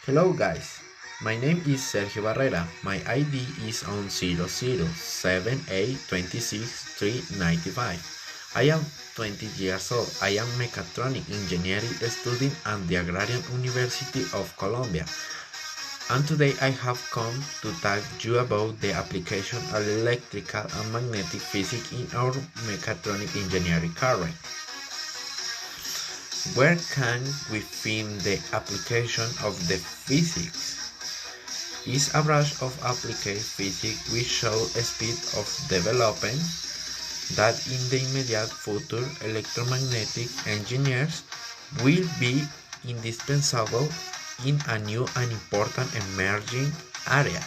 Hello guys, my name is Sergio Barrera. My ID is on 007826395. I am 20 years old. I am mechatronic engineering student at the Agrarian University of Colombia. And today I have come to talk you about the application of electrical and magnetic physics in our mechatronic engineering career. Where can we find the application of the physics? Is a branch of applied physics which shows a speed of development that in the immediate future electromagnetic engineers will be indispensable in a new and important emerging area.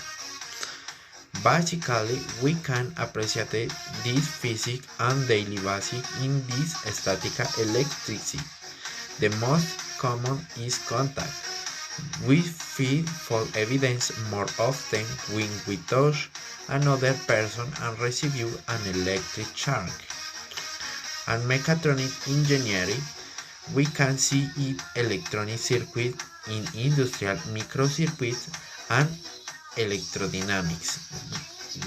Basically, we can appreciate this physics on daily basis in this statical electricity. The most common is contact. We feel for evidence more often when we touch another person and receive an electric charge. And mechatronic engineering, we can see it electronic circuits in industrial microcircuits and electrodynamics,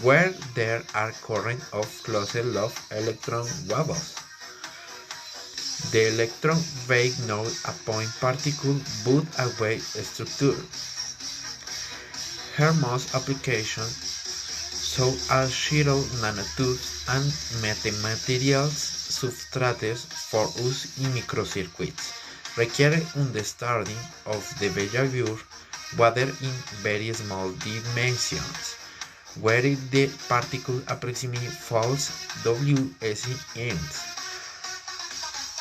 where there are currents of closed-loop electron wobbles. The electron wave not a point particle but a wave structure. Her most applications so are zero nanotubes and metamaterials substrates for use in microcircuits, require understanding of the behavior whether in very small dimensions, where the particle approximately falls WSENs.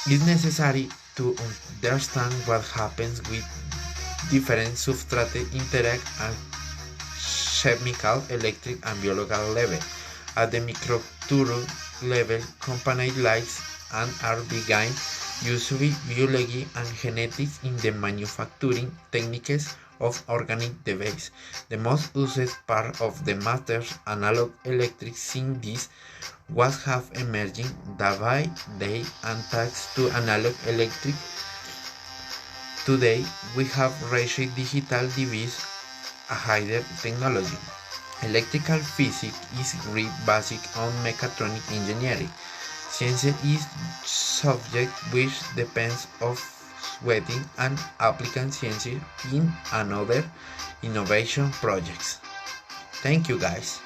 It's necessary to understand what happens with different substrates interact at chemical, electric, and biological level. At the microstructure level, components like and are behind usually biology and genetics in the manufacturing techniques of organic devices. The most used part of the matters analog electric synthesis was have emerging day by day and thanks to analog electric. Today we have reached digital device a higher technology. Electrical physics is very basic on mechatronic engineering. Science is subject which depends of sweating and applicant science in another innovation projects. Thank you guys.